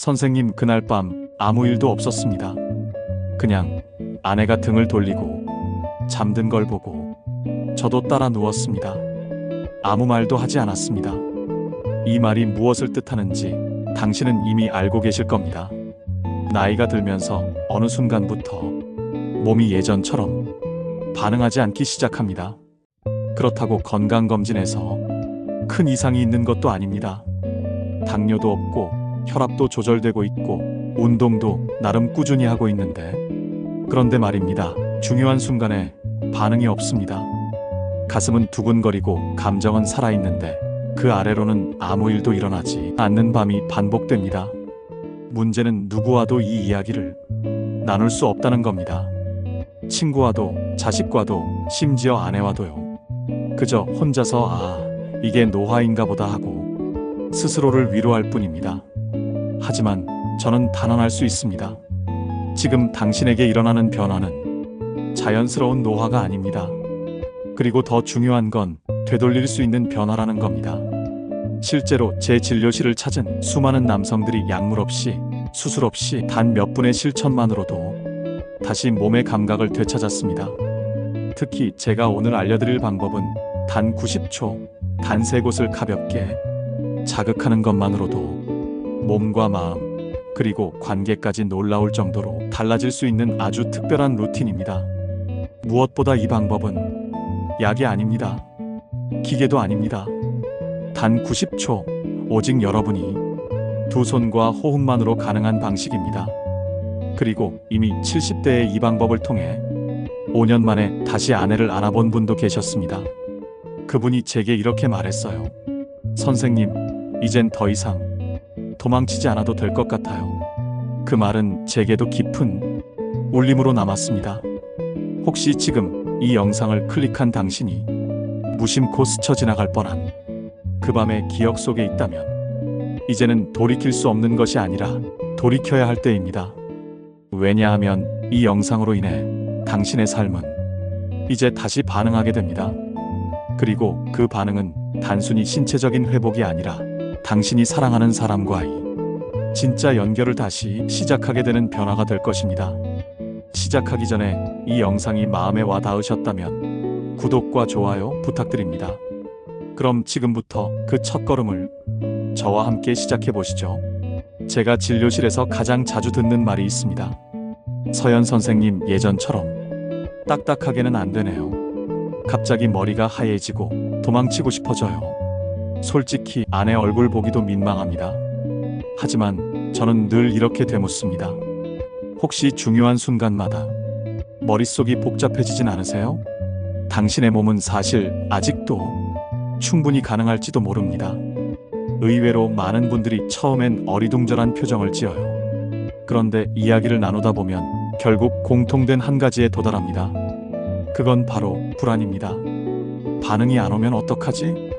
선생님, 그날 밤 아무 일도 없었습니다. 그냥 아내가 등을 돌리고 잠든 걸 보고 저도 따라 누웠습니다. 아무 말도 하지 않았습니다. 이 말이 무엇을 뜻하는지 당신은 이미 알고 계실 겁니다. 나이가 들면서 어느 순간부터 몸이 예전처럼 반응하지 않기 시작합니다. 그렇다고 건강검진에서 큰 이상이 있는 것도 아닙니다. 당뇨도 없고 혈압도 조절되고 있고 운동도 나름 꾸준히 하고 있는데, 그런데 말입니다. 중요한 순간에 반응이 없습니다. 가슴은 두근거리고 감정은 살아있는데 그 아래로는 아무 일도 일어나지 않는 밤이 반복됩니다. 문제는 누구와도 이 이야기를 나눌 수 없다는 겁니다. 친구와도 자식과도 심지어 아내와도요. 그저 혼자서 이게 노화인가 보다 하고 스스로를 위로할 뿐입니다. 하지만 저는 단언할 수 있습니다. 지금 당신에게 일어나는 변화는 자연스러운 노화가 아닙니다. 그리고 더 중요한 건 되돌릴 수 있는 변화라는 겁니다. 실제로 제 진료실을 찾은 수많은 남성들이 약물 없이, 수술 없이 단 몇 분의 실천만으로도 다시 몸의 감각을 되찾았습니다. 특히 제가 오늘 알려드릴 방법은 단 90초, 단 3곳을 가볍게 자극하는 것만으로도 몸과 마음, 그리고 관계까지 놀라울 정도로 달라질 수 있는 아주 특별한 루틴입니다. 무엇보다 이 방법은 약이 아닙니다. 기계도 아닙니다. 단 90초, 오직 여러분이 두 손과 호흡만으로 가능한 방식입니다. 그리고 이미 70대의 이 방법을 통해 5년 만에 다시 아내를 안아본 분도 계셨습니다. 그분이 제게 이렇게 말했어요. 선생님, 이젠 더 이상 도망치지 않아도 될 것 같아요. 그 말은 제게도 깊은 울림으로 남았습니다. 혹시 지금 이 영상을 클릭한 당신이 무심코 스쳐 지나갈 뻔한 그 밤의 기억 속에 있다면 이제는 돌이킬 수 없는 것이 아니라 돌이켜야 할 때입니다. 왜냐하면 이 영상으로 인해 당신의 삶은 이제 다시 반응하게 됩니다. 그리고 그 반응은 단순히 신체적인 회복이 아니라 당신이 사랑하는 사람과의 진짜 연결을 다시 시작하게 되는 변화가 될 것입니다. 시작하기 전에 이 영상이 마음에 와 닿으셨다면 구독과 좋아요 부탁드립니다. 그럼 지금부터 그 첫걸음을 저와 함께 시작해 보시죠. 제가 진료실에서 가장 자주 듣는 말이 있습니다. 서연 선생님, 예전처럼 딱딱하게는 안 되네요. 갑자기 머리가 하얘지고 도망치고 싶어져요. 솔직히 아내 얼굴 보기도 민망합니다. 하지만 저는 늘 이렇게 되묻습니다. 혹시 중요한 순간마다 머릿속이 복잡해지진 않으세요? 당신의 몸은 사실 아직도 충분히 가능할지도 모릅니다. 의외로 많은 분들이 처음엔 어리둥절한 표정을 지어요. 그런데 이야기를 나누다 보면 결국 공통된 한 가지에 도달합니다. 그건 바로 불안입니다. 반응이 안 오면 어떡하지?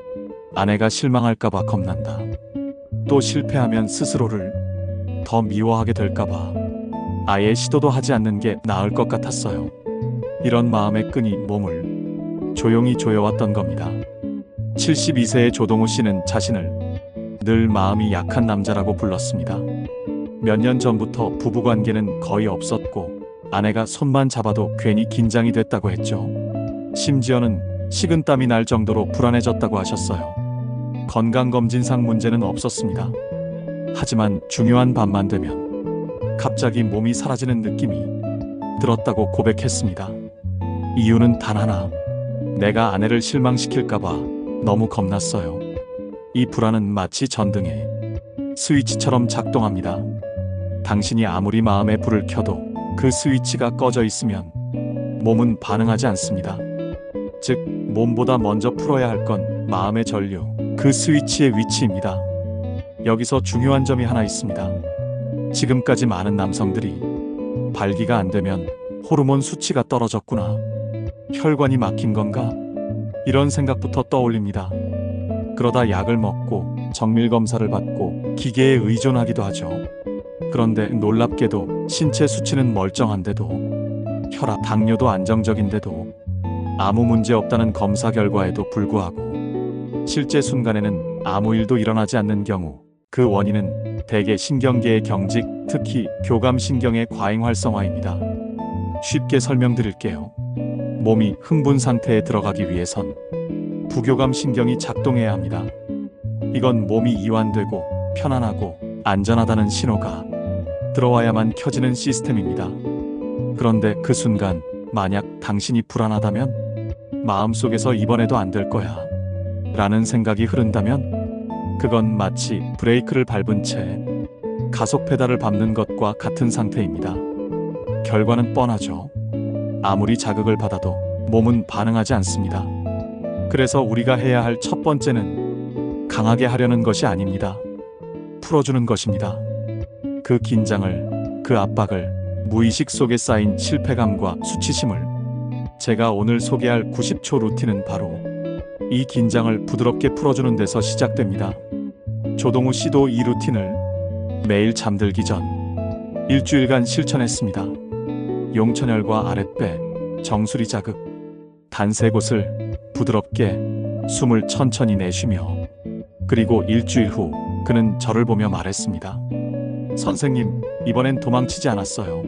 아내가 실망할까봐 겁난다. 또 실패하면 스스로를 더 미워하게 될까봐 아예 시도도 하지 않는 게 나을 것 같았어요. 이런 마음의 끈이 몸을 조용히 조여왔던 겁니다. 72세의 조동우 씨는 자신을 늘 마음이 약한 남자라고 불렀습니다. 몇 년 전부터 부부관계는 거의 없었고 아내가 손만 잡아도 괜히 긴장이 됐다고 했죠. 심지어는 식은땀이 날 정도로 불안해졌다고 하셨어요. 건강검진상 문제는 없었습니다. 하지만 중요한 밤만 되면 갑자기 몸이 사라지는 느낌이 들었다고 고백했습니다. 이유는 단 하나, 내가 아내를 실망시킬까봐 너무 겁났어요. 이 불안은 마치 전등의 스위치처럼 작동합니다. 당신이 아무리 마음에 불을 켜도 그 스위치가 꺼져 있으면 몸은 반응하지 않습니다. 즉, 몸보다 먼저 풀어야 할 건 마음의 전류, 그 스위치의 위치입니다. 여기서 중요한 점이 하나 있습니다. 지금까지 많은 남성들이 발기가 안 되면 호르몬 수치가 떨어졌구나, 혈관이 막힌 건가, 이런 생각부터 떠올립니다. 그러다 약을 먹고 정밀 검사를 받고 기계에 의존하기도 하죠. 그런데 놀랍게도 신체 수치는 멀쩡한데도, 혈압, 당뇨도 안정적인데도 아무 문제 없다는 검사 결과에도 불구하고 실제 순간에는 아무 일도 일어나지 않는 경우, 그 원인은 대개 신경계의 경직, 특히 교감신경의 과잉 활성화입니다. 쉽게 설명드릴게요. 몸이 흥분 상태에 들어가기 위해선 부교감신경이 작동해야 합니다. 이건 몸이 이완되고 편안하고 안전하다는 신호가 들어와야만 켜지는 시스템입니다. 그런데 그 순간 만약 당신이 불안하다면, 마음속에서 이번에도 안 될 거야 라는 생각이 흐른다면 그건 마치 브레이크를 밟은 채 가속 페달을 밟는 것과 같은 상태입니다. 결과는 뻔하죠. 아무리 자극을 받아도 몸은 반응하지 않습니다. 그래서 우리가 해야 할 첫 번째는 강하게 하려는 것이 아닙니다. 풀어주는 것입니다. 그 긴장을, 그 압박을, 무의식 속에 쌓인 실패감과 수치심을. 제가 오늘 소개할 90초 루틴은 바로 이 긴장을 부드럽게 풀어주는 데서 시작됩니다. 조동우 씨도 이 루틴을 매일 잠들기 전 일주일간 실천했습니다. 용천혈과 아랫배, 정수리 자극, 단 3곳을 부드럽게 숨을 천천히 내쉬며, 그리고 일주일 후 그는 저를 보며 말했습니다. 선생님, 이번엔 도망치지 않았어요.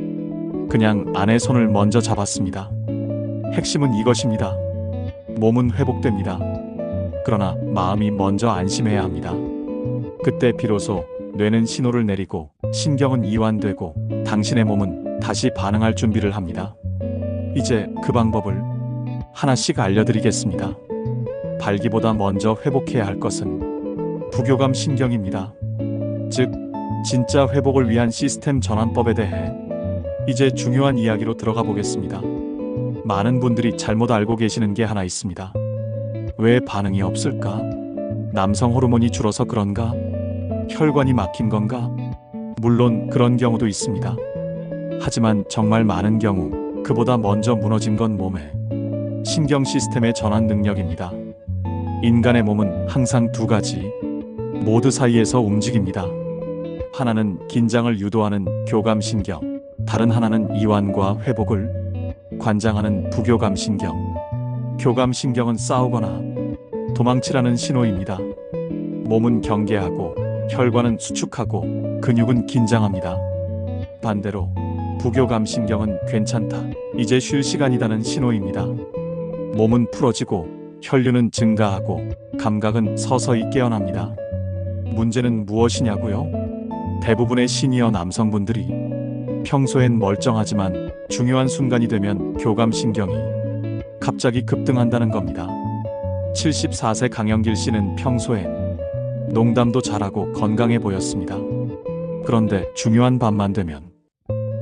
그냥 아내 손을 먼저 잡았습니다. 핵심은 이것입니다. 몸은 회복됩니다. 그러나 마음이 먼저 안심해야 합니다. 그때 비로소 뇌는 신호를 내리고 신경은 이완되고 당신의 몸은 다시 반응할 준비를 합니다. 이제 그 방법을 하나씩 알려드리겠습니다. 발기보다 먼저 회복해야 할 것은 부교감 신경입니다. 즉, 진짜 회복을 위한 시스템 전환법에 대해 이제 중요한 이야기로 들어가 보겠습니다. 많은 분들이 잘못 알고 계시는 게 하나 있습니다. 왜 반응이 없을까? 남성 호르몬이 줄어서 그런가? 혈관이 막힌 건가? 물론 그런 경우도 있습니다. 하지만 정말 많은 경우 그보다 먼저 무너진 건 몸의 신경 시스템의 전환 능력입니다. 인간의 몸은 항상 두 가지 모드 사이에서 움직입니다. 하나는 긴장을 유도하는 교감신경, 다른 하나는 이완과 회복을 관장하는 부교감신경. 교감신경은 싸우거나 도망치라는 신호입니다. 몸은 경계하고 혈관은 수축하고 근육은 긴장합니다. 반대로 부교감신경은 괜찮다, 이제 쉴 시간이다는 신호입니다. 몸은 풀어지고 혈류는 증가하고 감각은 서서히 깨어납니다. 문제는 무엇이냐고요? 대부분의 시니어 남성분들이 평소엔 멀쩡하지만 중요한 순간이 되면 교감신경이 갑자기 급등한다는 겁니다. 74세 강영길 씨는 평소엔 농담도 잘하고 건강해 보였습니다. 그런데 중요한 밤만 되면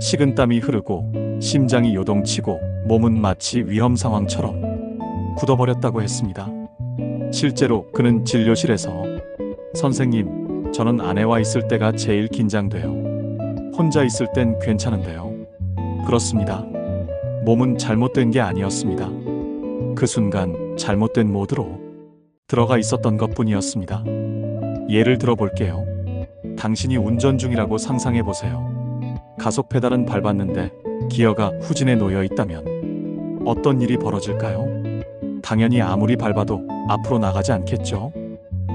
식은땀이 흐르고 심장이 요동치고 몸은 마치 위험 상황처럼 굳어버렸다고 했습니다. 실제로 그는 진료실에서 선생님, 저는 아내와 있을 때가 제일 긴장돼요. 혼자 있을 땐 괜찮은데요. 그렇습니다. 몸은 잘못된 게 아니었습니다. 그 순간 잘못된 모드로 들어가 있었던 것뿐이었습니다. 예를 들어 볼게요. 당신이 운전 중이라고 상상해 보세요. 가속 페달은 밟았는데 기어가 후진에 놓여 있다면 어떤 일이 벌어질까요? 당연히 아무리 밟아도 앞으로 나가지 않겠죠?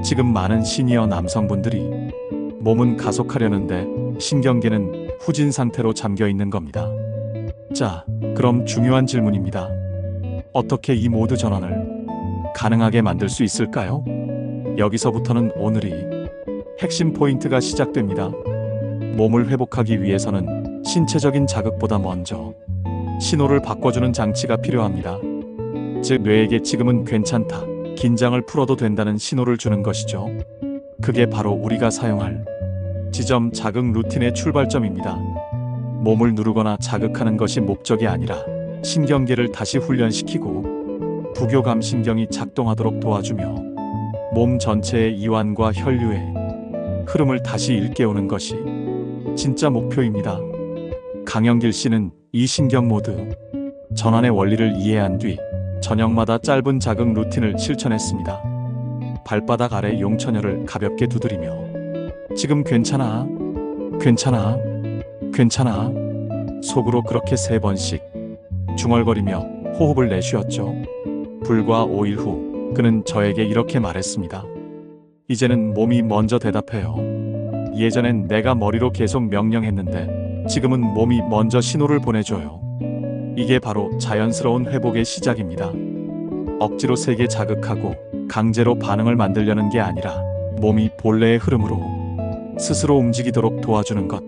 지금 많은 시니어 남성분들이 몸은 가속하려는데 신경계는 후진 상태로 잠겨 있는 겁니다. 자, 그럼 중요한 질문입니다. 어떻게 이 모드 전환을 가능하게 만들 수 있을까요? 여기서부터는 오늘이 핵심 포인트가 시작됩니다. 몸을 회복하기 위해서는 신체적인 자극보다 먼저 신호를 바꿔주는 장치가 필요합니다. 즉, 뇌에게 지금은 괜찮다, 긴장을 풀어도 된다는 신호를 주는 것이죠. 그게 바로 우리가 사용할 지점 자극 루틴의 출발점입니다. 몸을 누르거나 자극하는 것이 목적이 아니라 신경계를 다시 훈련시키고 부교감신경이 작동하도록 도와주며 몸 전체의 이완과 혈류의 흐름을 다시 일깨우는 것이 진짜 목표입니다. 강영길 씨는 이 신경 모드 전환의 원리를 이해한 뒤 저녁마다 짧은 자극 루틴을 실천했습니다. 발바닥 아래 용천혈을 가볍게 두드리며 지금 괜찮아, 괜찮아, 괜찮아 속으로 그렇게 3번씩 중얼거리며 호흡을 내쉬었죠. 불과 5일 후 그는 저에게 이렇게 말했습니다. 이제는 몸이 먼저 대답해요. 예전엔 내가 머리로 계속 명령했는데 지금은 몸이 먼저 신호를 보내줘요. 이게 바로 자연스러운 회복의 시작입니다. 억지로 세게 자극하고 강제로 반응을 만들려는 게 아니라 몸이 본래의 흐름으로 스스로 움직이도록 도와주는 것.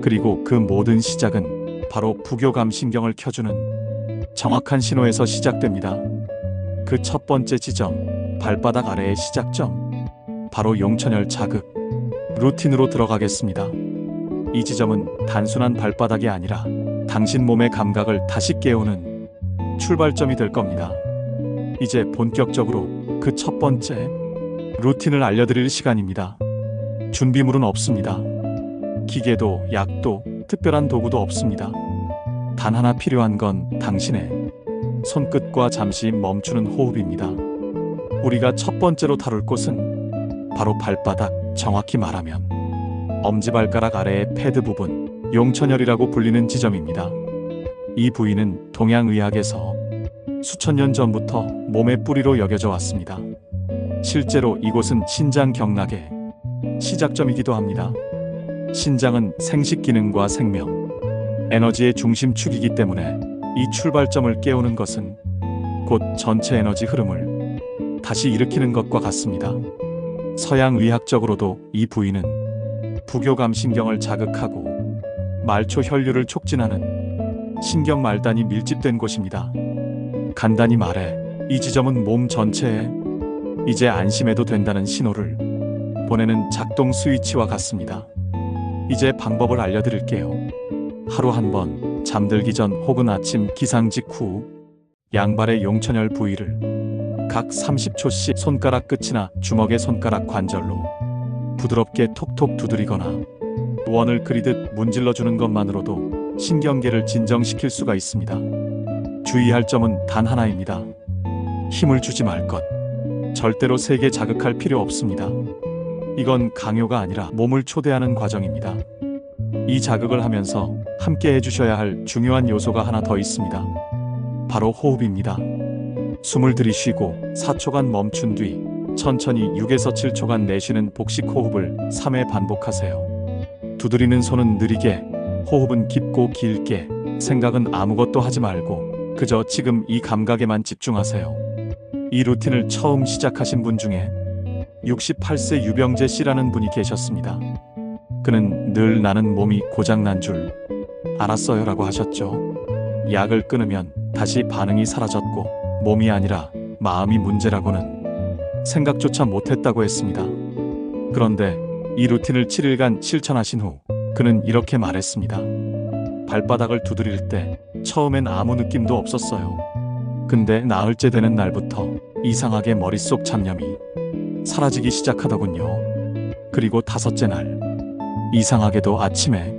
그리고 그 모든 시작은 바로 부교감신경을 켜주는 정확한 신호에서 시작됩니다. 그 첫 번째 지점, 발바닥 아래의 시작점, 바로 용천열 자극, 루틴으로 들어가겠습니다. 이 지점은 단순한 발바닥이 아니라 당신 몸의 감각을 다시 깨우는 출발점이 될 겁니다. 이제 본격적으로 그 첫 번째 루틴을 알려드릴 시간입니다. 준비물은 없습니다. 기계도 약도 특별한 도구도 없습니다. 단 하나 필요한 건 당신의 손끝과 잠시 멈추는 호흡입니다. 우리가 첫 번째로 다룰 곳은 바로 발바닥, 정확히 말하면 엄지발가락 아래의 패드 부분, 용천열이라고 불리는 지점입니다. 이 부위는 동양의학에서 수천 년 전부터 몸의 뿌리로 여겨져 왔습니다. 실제로 이곳은 신장 경락의 시작점이기도 합니다. 신장은 생식 기능과 생명, 에너지의 중심축이기 때문에 이 출발점을 깨우는 것은 곧 전체 에너지 흐름을 다시 일으키는 것과 같습니다. 서양 의학적으로도 이 부위는 부교감신경을 자극하고 말초 혈류를 촉진하는 신경 말단이 밀집된 곳입니다. 간단히 말해 이 지점은 몸 전체에 이제 안심해도 된다는 신호를 보내는 작동 스위치와 같습니다. 이제 방법을 알려드릴게요. 하루 한 번 잠들기 전 혹은 아침 기상 직후 양발의 용천열 부위를 각 30초씩 손가락 끝이나 주먹의 손가락 관절로 부드럽게 톡톡 두드리거나 원을 그리듯 문질러주는 것만으로도 신경계를 진정시킬 수가 있습니다. 주의할 점은 단 하나입니다. 힘을 주지 말 것. 절대로 세게 자극할 필요 없습니다. 이건 강요가 아니라 몸을 초대하는 과정입니다. 이 자극을 하면서 함께 해주셔야 할 중요한 요소가 하나 더 있습니다. 바로 호흡입니다. 숨을 들이쉬고 4초간 멈춘 뒤 천천히 6에서 7초간 내쉬는 복식 호흡을 3회 반복하세요. 두드리는 손은 느리게, 호흡은 깊고 길게, 생각은 아무것도 하지 말고 그저 지금 이 감각에만 집중하세요. 이 루틴을 처음 시작하신 분 중에 68세 유병재 씨라는 분이 계셨습니다. 그는 늘 나는 몸이 고장난 줄 알았어요 라고 하셨죠. 약을 끊으면 다시 반응이 사라졌고 몸이 아니라 마음이 문제라고는 생각조차 못했다고 했습니다. 그런데 이 루틴을 7일간 실천하신 후 그는 이렇게 말했습니다. 발바닥을 두드릴 때 처음엔 아무 느낌도 없었어요. 근데 나흘째 되는 날부터 이상하게 머릿속 잡념이 사라지기 시작하더군요. 그리고 5째 날, 이상하게도 아침에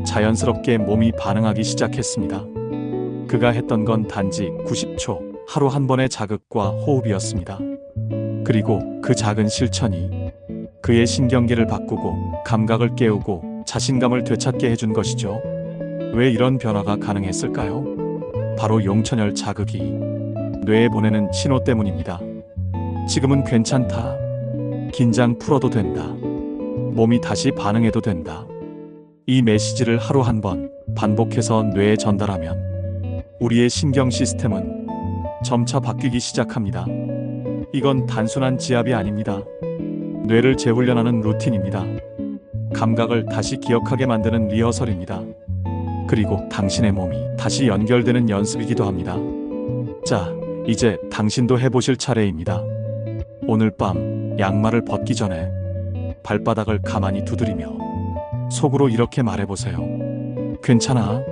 자연스럽게 몸이 반응하기 시작했습니다. 그가 했던 건 단지 90초, 하루 한 번의 자극과 호흡이었습니다. 그리고 그 작은 실천이 그의 신경계를 바꾸고 감각을 깨우고 자신감을 되찾게 해준 것이죠. 왜 이런 변화가 가능했을까요? 바로 용천열 자극이 뇌에 보내는 신호 때문입니다. 지금은 괜찮다. 긴장 풀어도 된다. 몸이 다시 반응해도 된다. 이 메시지를 하루 한 번 반복해서 뇌에 전달하면 우리의 신경 시스템은 점차 바뀌기 시작합니다. 이건 단순한 지압이 아닙니다. 뇌를 재훈련하는 루틴입니다. 감각을 다시 기억하게 만드는 리허설입니다. 그리고 당신의 몸이 다시 연결되는 연습이기도 합니다. 자, 이제 당신도 해보실 차례입니다. 오늘 밤 양말을 벗기 전에 발바닥을 가만히 두드리며 속으로 이렇게 말해보세요. 괜찮아.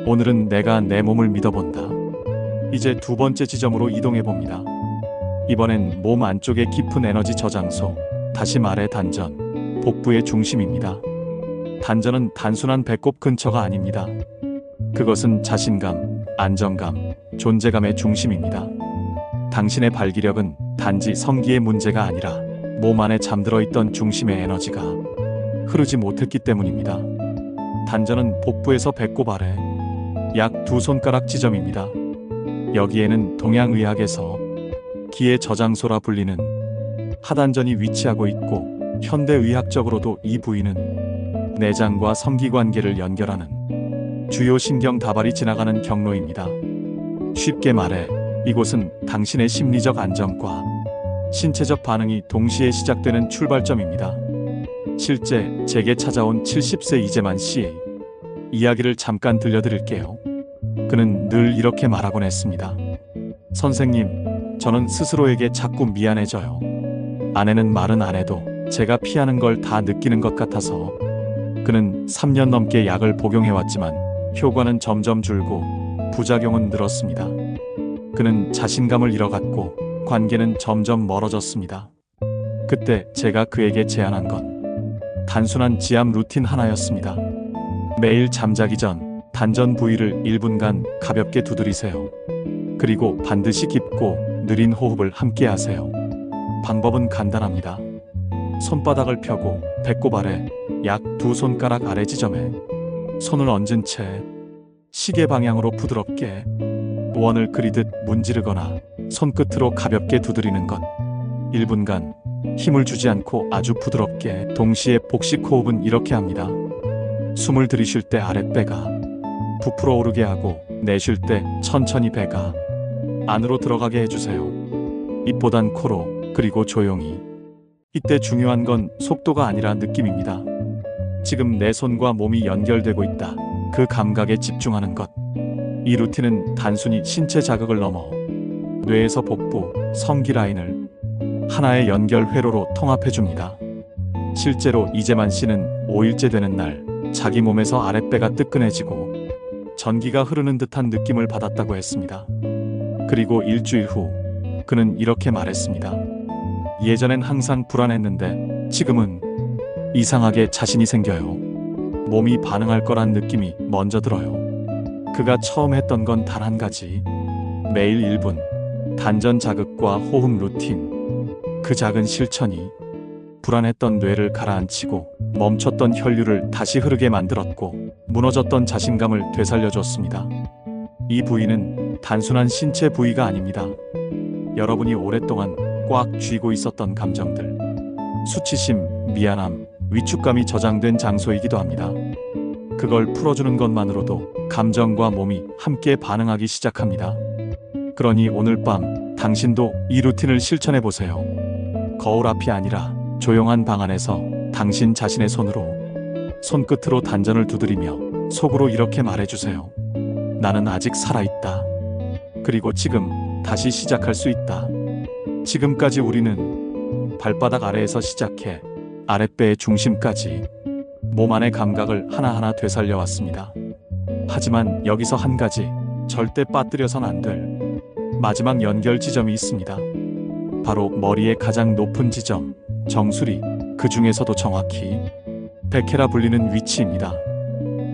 오늘은 내가 내 몸을 믿어본다. 이제 두 번째 지점으로 이동해봅니다. 이번엔 몸 안쪽의 깊은 에너지 저장소, 다시 말해 단전, 복부의 중심입니다. 단전은 단순한 배꼽 근처가 아닙니다. 그것은 자신감, 안정감, 존재감의 중심입니다. 당신의 발기력은 단지 성기의 문제가 아니라 몸 안에 잠들어 있던 중심의 에너지가 흐르지 못했기 때문입니다. 단전은 복부에서 배꼽 아래 약 2손가락 지점입니다. 여기에는 동양의학에서 기의 저장소라 불리는 하단전이 위치하고 있고 현대의학적으로도 이 부위는 내장과 성기관계를 연결하는 주요 신경 다발이 지나가는 경로입니다. 쉽게 말해 이곳은 당신의 심리적 안정과 신체적 반응이 동시에 시작되는 출발점입니다. 실제 제게 찾아온 70세 이재만 씨의 이야기를 잠깐 들려드릴게요. 그는 늘 이렇게 말하곤 했습니다. 선생님, 저는 스스로에게 자꾸 미안해져요. 아내는 말은 안 해도 제가 피하는 걸 다 느끼는 것 같아서. 그는 3년 넘게 약을 복용해왔지만 효과는 점점 줄고 부작용은 늘었습니다. 그는 자신감을 잃어갔고 관계는 점점 멀어졌습니다. 그때 제가 그에게 제안한 건 단순한 지압 루틴 하나였습니다. 매일 잠자기 전 단전 부위를 1분간 가볍게 두드리세요. 그리고 반드시 깊고 느린 호흡을 함께 하세요. 방법은 간단합니다. 손바닥을 펴고 배꼽 아래 약 2손가락 아래 지점에 손을 얹은 채 시계 방향으로 부드럽게 원을 그리듯 문지르거나 손끝으로 가볍게 두드리는 것. 1분간 힘을 주지 않고 아주 부드럽게. 동시에 복식 호흡은 이렇게 합니다. 숨을 들이쉴 때 아랫배가 부풀어 오르게 하고 내쉴 때 천천히 배가 안으로 들어가게 해주세요. 입보단 코로, 그리고 조용히. 이때 중요한 건 속도가 아니라 느낌입니다. 지금 내 손과 몸이 연결되고 있다. 그 감각에 집중하는 것. 이 루틴은 단순히 신체 자극을 넘어 뇌에서 복부, 성기 라인을 하나의 연결 회로로 통합해줍니다. 실제로 이재만 씨는 5일째 되는 날 자기 몸에서 아랫배가 뜨끈해지고 전기가 흐르는 듯한 느낌을 받았다고 했습니다. 그리고 일주일 후 그는 이렇게 말했습니다. 예전엔 항상 불안했는데 지금은 이상하게 자신이 생겨요. 몸이 반응할 거란 느낌이 먼저 들어요. 그가 처음 했던 건 단 한 가지. 매일 1분 단전 자극과 호흡 루틴. 그 작은 실천이 불안했던 뇌를 가라앉히고 멈췄던 혈류를 다시 흐르게 만들었고 무너졌던 자신감을 되살려줬습니다. 이 부위는 단순한 신체 부위가 아닙니다. 여러분이 오랫동안 꽉 쥐고 있었던 감정들, 수치심, 미안함, 위축감이 저장된 장소이기도 합니다. 그걸 풀어주는 것만으로도 감정과 몸이 함께 반응하기 시작합니다. 그러니 오늘 밤 당신도 이 루틴을 실천해 보세요. 거울 앞이 아니라 조용한 방 안에서 당신 자신의 손으로, 손끝으로 단전을 두드리며 속으로 이렇게 말해주세요. 나는 아직 살아있다. 그리고 지금 다시 시작할 수 있다. 지금까지 우리는 발바닥 아래에서 시작해 아랫배의 중심까지 몸 안의 감각을 하나하나 되살려왔습니다. 하지만 여기서 한 가지 절대 빠뜨려선 안 될 마지막 연결 지점이 있습니다. 바로 머리의 가장 높은 지점, 정수리, 그 중에서도 정확히 백회라 불리는 위치입니다.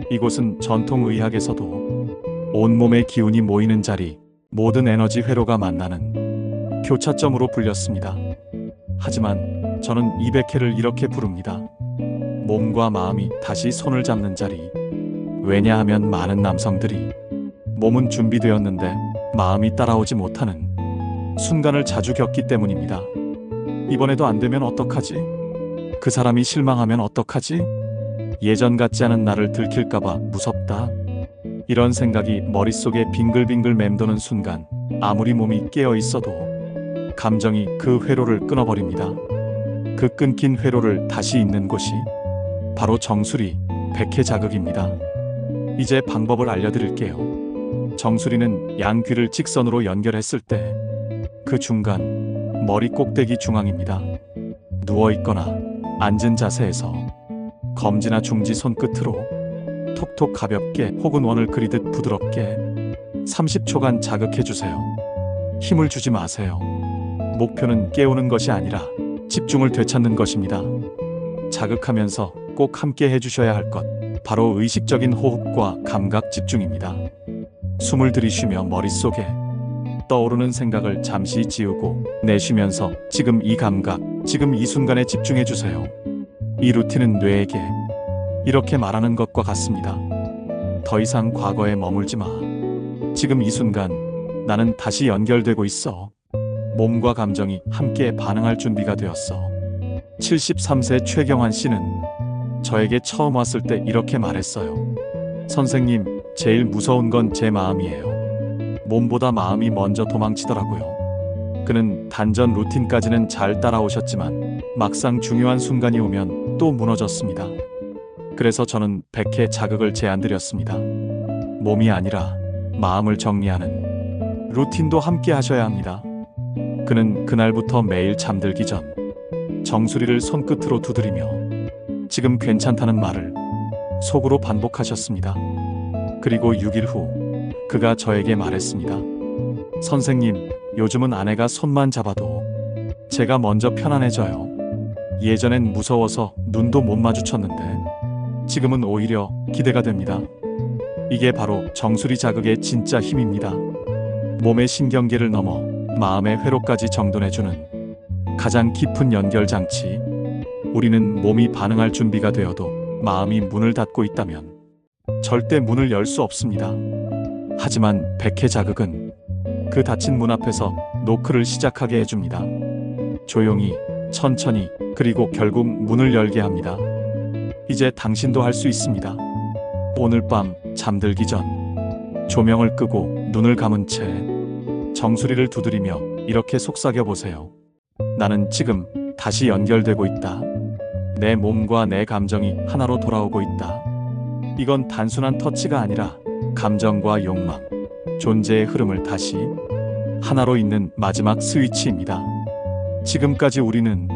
이곳은 전통의학에서도 온몸의 기운이 모이는 자리, 모든 에너지 회로가 만나는 교차점으로 불렸습니다. 하지만 저는 이 백회를 이렇게 부릅니다. 몸과 마음이 다시 손을 잡는 자리. 왜냐하면 많은 남성들이 몸은 준비되었는데 마음이 따라오지 못하는 순간을 자주 겪기 때문입니다. 이번에도 안 되면 어떡하지? 그 사람이 실망하면 어떡하지? 예전 같지 않은 나를 들킬까봐 무섭다. 이런 생각이 머릿속에 빙글빙글 맴도는 순간 아무리 몸이 깨어 있어도 감정이 그 회로를 끊어버립니다. 그 끊긴 회로를 다시 잇는 곳이 바로 정수리, 백회 자극입니다. 이제 방법을 알려드릴게요. 정수리는 양 귀를 직선으로 연결했을 때 그 중간 머리 꼭대기 중앙입니다. 누워있거나 앉은 자세에서 검지나 중지 손끝으로 톡톡 가볍게 혹은 원을 그리듯 부드럽게 30초간 자극해주세요. 힘을 주지 마세요. 목표는 깨우는 것이 아니라 집중을 되찾는 것입니다. 자극하면서 꼭 함께 해주셔야 할 것, 바로 의식적인 호흡과 감각 집중입니다. 숨을 들이쉬며 머릿속에 떠오르는 생각을 잠시 지우고 내쉬면서 지금 이 감각, 지금 이 순간에 집중해주세요. 이 루틴은 뇌에게 이렇게 말하는 것과 같습니다. 더 이상 과거에 머물지 마. 지금 이 순간 나는 다시 연결되고 있어. 몸과 감정이 함께 반응할 준비가 되었어. 73세 최경환 씨는 저에게 처음 왔을 때 이렇게 말했어요. 선생님, 제일 무서운 건 제 마음이에요. 몸보다 마음이 먼저 도망치더라고요. 그는 단전 루틴까지는 잘 따라오셨지만 막상 중요한 순간이 오면 또 무너졌습니다. 그래서 저는 100회 자극을 제안드렸습니다. 몸이 아니라 마음을 정리하는 루틴도 함께 하셔야 합니다. 그는 그날부터 매일 잠들기 전 정수리를 손끝으로 두드리며 지금 괜찮다는 말을 속으로 반복하셨습니다. 그리고 6일 후 그가 저에게 말했습니다. 선생님, 요즘은 아내가 손만 잡아도 제가 먼저 편안해져요. 예전엔 무서워서 눈도 못 마주쳤는데 지금은 오히려 기대가 됩니다. 이게 바로 정수리 자극의 진짜 힘입니다. 몸의 신경계를 넘어 마음의 회로까지 정돈해주는 가장 깊은 연결 장치. 우리는 몸이 반응할 준비가 되어도 마음이 문을 닫고 있다면 절대 문을 열 수 없습니다. 하지만 100회 자극은 그 닫힌 문 앞에서 노크를 시작하게 해줍니다. 조용히, 천천히, 그리고 결국 문을 열게 합니다. 이제 당신도 할 수 있습니다. 오늘 밤 잠들기 전 조명을 끄고 눈을 감은 채 정수리를 두드리며 이렇게 속삭여 보세요. 나는 지금 다시 연결되고 있다. 내 몸과 내 감정이 하나로 돌아오고 있다. 이건 단순한 터치가 아니라 감정과 욕망, 존재의 흐름을 다시 하나로 잇는 마지막 스위치입니다. 지금까지 우리는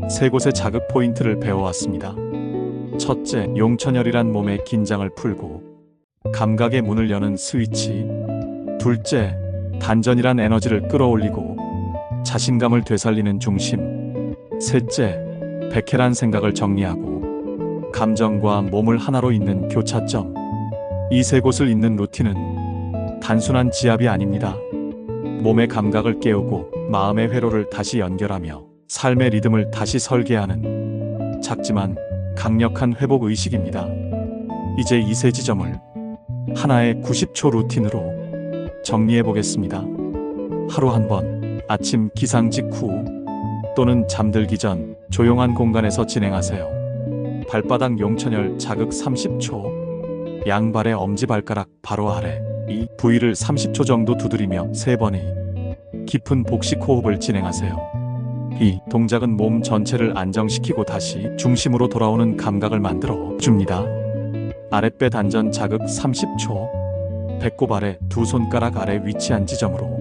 세 곳의 자극 포인트를 배워왔습니다. 첫째, 용천혈이란 몸의 긴장을 풀고 감각의 문을 여는 스위치. 둘째, 단전이란 에너지를 끌어올리고 자신감을 되살리는 중심. 셋째, 백회란 생각을 정리하고 감정과 몸을 하나로 잇는 교차점. 이 세 곳을 잇는 루틴은 단순한 지압이 아닙니다. 몸의 감각을 깨우고 마음의 회로를 다시 연결하며 삶의 리듬을 다시 설계하는 작지만 강력한 회복 의식입니다. 이제 이 세 지점을 하나의 90초 루틴으로 정리해 보겠습니다. 하루 한 번, 아침 기상 직후 또는 잠들기 전 조용한 공간에서 진행하세요. 발바닥 용천혈 자극 30초, 양발의 엄지발가락 바로 아래 이 부위를 30초 정도 두드리며 3번의 깊은 복식 호흡을 진행하세요. 이 동작은 몸 전체를 안정시키고 다시 중심으로 돌아오는 감각을 만들어 줍니다. 아랫배 단전 자극 30초, 배꼽 아래 두 손가락 아래 위치한 지점으로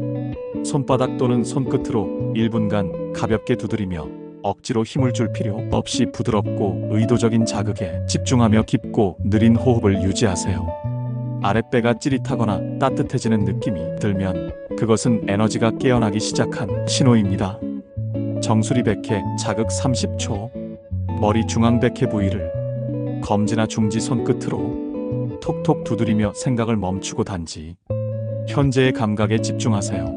손바닥 또는 손끝으로 1분간 가볍게 두드리며 억지로 힘을 줄 필요 없이 부드럽고 의도적인 자극에 집중하며 깊고 느린 호흡을 유지하세요. 아랫배가 찌릿하거나 따뜻해지는 느낌이 들면 그것은 에너지가 깨어나기 시작한 신호입니다. 정수리 백회 자극 30초, 머리 중앙 백회 부위를 검지나 중지 손끝으로 톡톡 두드리며 생각을 멈추고 단지 현재의 감각에 집중하세요.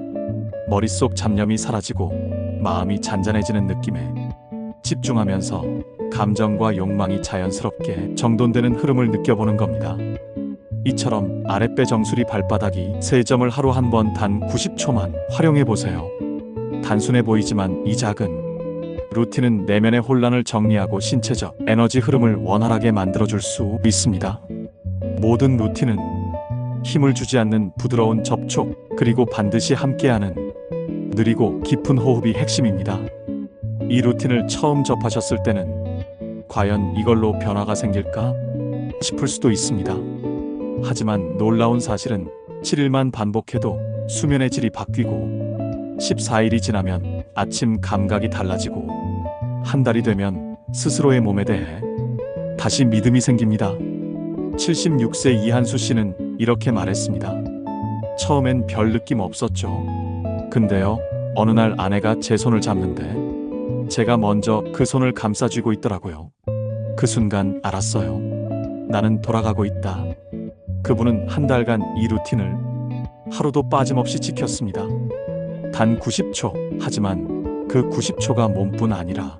머릿속 잡념이 사라지고 마음이 잔잔해지는 느낌에 집중하면서 감정과 욕망이 자연스럽게 정돈되는 흐름을 느껴보는 겁니다. 이처럼 아랫배 정수리 발바닥이 세 점을 하루 한 번 단 90초만 활용해 보세요. 단순해 보이지만 이 작은 루틴은 내면의 혼란을 정리하고 신체적 에너지 흐름을 원활하게 만들어줄 수 있습니다. 모든 루틴은 힘을 주지 않는 부드러운 접촉, 그리고 반드시 함께하는 느리고 깊은 호흡이 핵심입니다. 이 루틴을 처음 접하셨을 때는 과연 이걸로 변화가 생길까 싶을 수도 있습니다. 하지만 놀라운 사실은 7일만 반복해도 수면의 질이 바뀌고 14일이 지나면 아침 감각이 달라지고 한 달이 되면 스스로의 몸에 대해 다시 믿음이 생깁니다. 76세 이한수 씨는 이렇게 말했습니다. 처음엔 별 느낌 없었죠. 근데요, 어느 날 아내가 제 손을 잡는데 제가 먼저 그 손을 감싸쥐고 있더라고요. 그 순간 알았어요. 나는 돌아가고 있다. 그분은 한 달간 이 루틴을 하루도 빠짐없이 지켰습니다. 단 90초. 하지만 그 90초가 몸뿐 아니라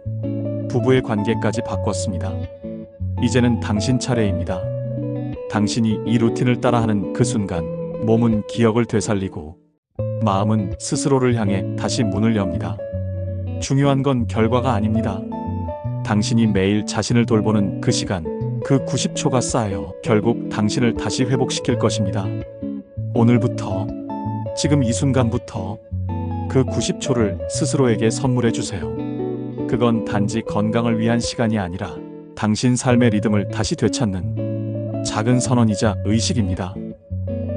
부부의 관계까지 바꿨습니다. 이제는 당신 차례입니다. 당신이 이 루틴을 따라하는 그 순간 몸은 기억을 되살리고 마음은 스스로를 향해 다시 문을 엽니다. 중요한 건 결과가 아닙니다. 당신이 매일 자신을 돌보는 그 시간, 그 90초가 쌓여 결국 당신을 다시 회복시킬 것입니다. 오늘부터, 지금 이 순간부터 그 90초를 스스로에게 선물해 주세요. 그건 단지 건강을 위한 시간이 아니라 당신 삶의 리듬을 다시 되찾는 작은 선언이자 의식입니다.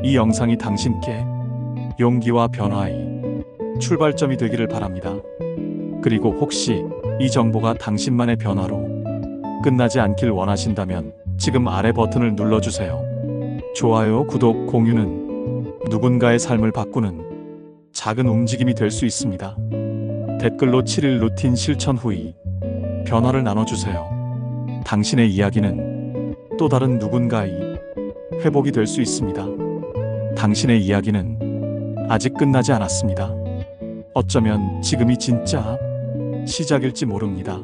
이 영상이 당신께 용기와 변화의 출발점이 되기를 바랍니다. 그리고 혹시 이 정보가 당신만의 변화로 끝나지 않길 원하신다면 지금 아래 버튼을 눌러주세요. 좋아요, 구독, 공유는 누군가의 삶을 바꾸는 작은 움직임이 될 수 있습니다. 댓글로 7일 루틴 실천 후의 변화를 나눠주세요. 당신의 이야기는 또 다른 누군가의 회복이 될 수 있습니다. 당신의 이야기는 아직 끝나지 않았습니다. 어쩌면 지금이 진짜 시작일지 모릅니다.